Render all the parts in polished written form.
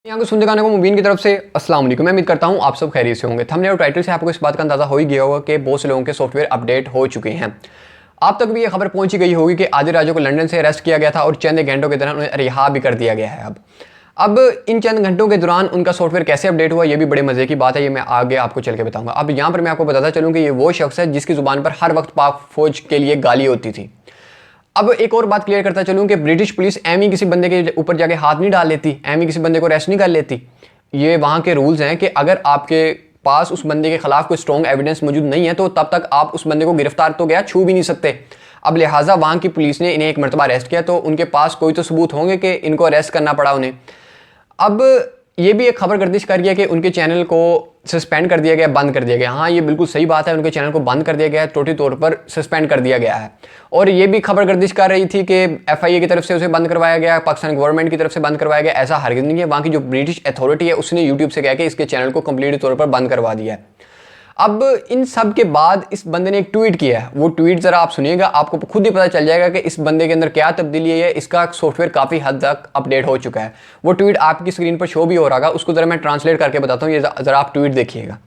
यहाँ को सुनने गाने को मुबीन की तरफ से अस्सलाम वालेकुम। मैं उम्मीद करता हूँ आप सब खैरियत से होंगे। थंबनेल और टाइटल से आपको इस बात का अंदाजा हो ही गया होगा कि बहुत से लोगों के सॉफ्टवेयर अपडेट हो चुके हैं। आप तक भी ये खबर पहुंची गई होगी कि आदिल राजा को लंदन से अरेस्ट किया गया था और चंद घंटों के दौरान उन्हें रिहा भी कर दिया गया है। अब इन चंद घंटों के दौरान उनका सॉफ्टवेयर कैसे अपडेट हुआ, ये भी बड़े मजे की बात है। ये मैं आगे आपको चल के बताऊंगा। अब यहाँ पर मैं आपको बताता चलूँ कि ये वो शख्स है जिसकी जुबान पर हर वक्त पाक फौज के लिए गाली होती थी। अब एक और बात क्लियर करता चलूं कि ब्रिटिश पुलिस एम ही किसी बंदे के ऊपर जाके हाथ नहीं डाल लेती, एम ही किसी बंदे को अरेस्ट नहीं कर लेती। ये वहाँ के रूल्स हैं कि अगर आपके पास उस बंदे के खिलाफ कोई स्ट्रॉन्ग एविडेंस मौजूद नहीं है तो तब तक आप उस बंदे को गिरफ्तार तो गया छू भी नहीं सकते। अब लिहाजा वहाँ की पुलिस ने इन्हें एक मरतबा अरेस्ट किया तो उनके पास कोई तो सबूत होंगे कि इनको अरेस्ट करना पड़ा उन्हें। अब ये भी एक खबर गर्दिश कर गया कि उनके चैनल को सस्पेंड कर दिया गया, बंद कर दिया गया। हाँ, ये बिल्कुल सही बात है, उनके चैनल को बंद कर दिया गया है, टोटली तौर पर सस्पेंड कर दिया गया है। और ये भी खबर गर्दिश कर रही थी कि FIA की तरफ से उसे बंद करवाया गया, पाकिस्तान गवर्नमेंट की तरफ से बंद करवाया गया। ऐसा हरगिज़ नहीं है। वहाँ की जो ब्रिटिश अथॉरिटी है उसने यूट्यूब से कहा कि इसके चैनल को कंप्लीट तौर पर बंद करवा दिया है। अब इन सब के बाद इस बंदे ने एक ट्वीट किया है। वो ट्वीट ज़रा आप सुनिएगा, आपको खुद ही पता चल जाएगा कि इस बंदे के अंदर क्या तब्दीली है। इसका सॉफ्टवेयर काफ़ी हद तक अपडेट हो चुका है। वो ट्वीट आपकी स्क्रीन पर शो भी हो रहा है, उसको ज़रा मैं ट्रांसलेट करके बताता हूँ। ये ज़रा आप ट्वीट देखिएगा।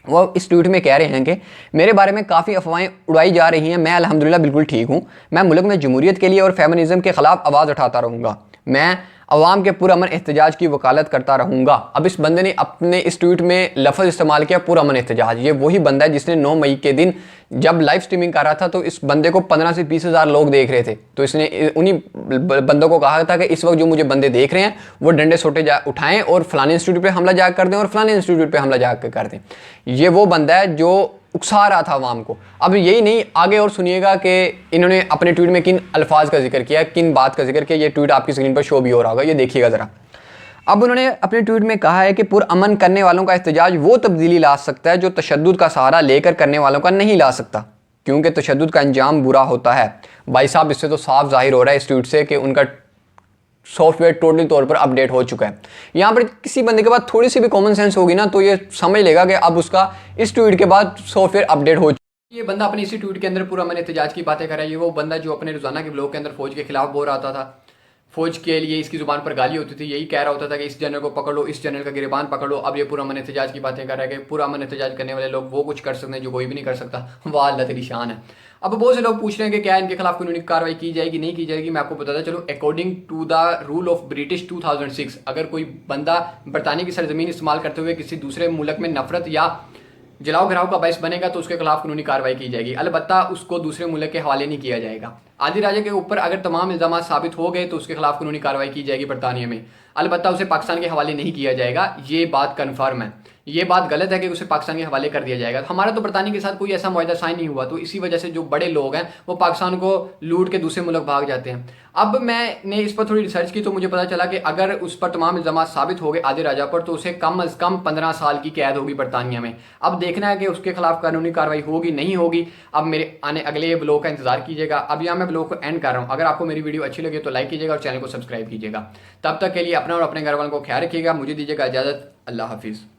वो इस ट्वीट में कह रहे हैं कि मेरे बारे में काफ़ी अफवाहें उड़ाई जा रही हैं। मैं अल्हम्दुलिल्लाह बिल्कुल ठीक हूँ। मैं मुल्क में जमहूरियत के लिए और फेमिनिज्म के खिलाफ आवाज़ उठाता रहूँगा। मैं अवाम के पुरअमन एहतजाज की वकालत करता रहूँगा। अब इस बंदे ने अपने इस ट्वीट में लफ्ज़ इस्तेमाल किया पुरअमन एहतजाज। ये वही बंदा है जिसने 9 मई के दिन जब लाइव स्ट्रीमिंग कर रहा था तो इस बंदे को 15 से 20 हज़ार लोग देख रहे थे। तो इसने उन्हीं बंदों को कहा था कि इस वक्त जो मुझे बंदे देख रहे हैं वो डंडे सोटे उठाएं और फलाने इंस्टीट्यूट पे हमला जाकर कर दें और फलाने इंस्टीट्यूट पे हमला जाकर कर दें। ये वो बंदा है जो उकसा रहा था अवाम को। अब यही नहीं, आगे और सुनिएगा कि इन्होंने अपने ट्वीट में किन अल्फाज का जिक्र किया, किन बात का जिक्र किया। ये ट्वीट आपकी स्क्रीन पर शो भी हो रहा होगा, ये देखिएगा ज़रा। अब उन्होंने अपने ट्वीट में कहा है कि पुरअमन करने वालों का एहतजाज वो तब्दीली ला सकता है जो तशद्दुद का सहारा लेकर करने वालों का नहीं ला सकता, क्योंकि तशद्दुद का अंजाम बुरा होता है। भाई साहब, इससे तो साफ जाहिर हो रहा है इस ट्वीट से कि उनका सॉफ्टवेयर टोटली तौर पर अपडेट हो चुका है। यहाँ पर किसी बंदे के पास थोड़ी सी भी कॉमन सेंस होगी ना तो ये समझ लेगा कि अब उसका इस ट्वीट के बाद सॉफ्टवेयर अपडेट हो चुका है। ये बंदा अपने इसी ट्वीट के अंदर पूरा मैंने एहतजाज की बातें कर रहा है। ये वो बंदा जो अपने रोजाना के ब्लॉग के अंदर फौज के खिलाफ बोल रहा था। फौज के लिए इसकी जुबान पर गाली होती थी, यही कह रहा होता था कि इस जनरल को पकड़ लो, इस जनरल का गिरबान पकड़ लो। अब ये पूरा अमन एहतजाज की बातें कर रहा है कि पूरा अमन एहतजाज करने वाले लोग वो कुछ कर सकते हैं जो कोई भी नहीं कर सकता। वाह अल्लाह तेरी शान है। अब बहुत से लोग पूछ रहे हैं कि क्या इनके खिलाफ कानूनी कार्रवाई की जाएगी, नहीं की जाएगी। मैं आपको बताता चलूँ, according to the rule of British 2006 अगर कोई बंदा बरतानिया की सरजमीन इस्तेमाल करते हुए किसी दूसरे मुल्क में नफरत या जलाओ घराव का बायस बनेगा तो उसके खिलाफ कानूनी कार्रवाई की जाएगी। अलबत्ता उसको दूसरे मुल्क के हवाले नहीं किया जाएगा। आदिल राजा के ऊपर अगर तमाम इल्जाम साबित हो गए तो उसके खिलाफ कानूनी कार्रवाई की जाएगी बरतानिया में। अलबत्ता उसे पाकिस्तान के हवाले नहीं किया जाएगा। ये बात कन्फर्म है। ये बात गलत है कि उसे पाकिस्तान के हवाले कर दिया जाएगा। हमारा तो बरतानिया के साथ कोई ऐसा मुआहदा साइन नहीं हुआ, तो इसी वजह से जो बड़े लोग हैं वो पाकिस्तान को लूट के दूसरे मुल्क भाग जाते हैं। अब मैंने इस पर थोड़ी रिसर्च की तो मुझे पता चला कि अगर उस पर तमाम इल्जाम साबित हो गए आदिल राजा पर तो उसे कम अज़ कम 15 साल की कैद होगी बरतानिया में। अब देखना है कि उसके खिलाफ कानूनी कार्रवाई होगी नहीं होगी। अब मेरे आने अगले ब्लॉग का इंतजार कीजिएगा। अब यहाँ मैं ब्लॉग को एंड कर रहा हूँ। अगर आपको मेरी वीडियो अच्छी लगे तो लाइक कीजिएगा और चैनल को सब्सक्राइब कीजिएगा। तब तक के लिए अपना और अपने घर वालों को ख्याल रखिएगा। मुझे दीजिएगा इजाज़त। अल्लाह हाफिज़।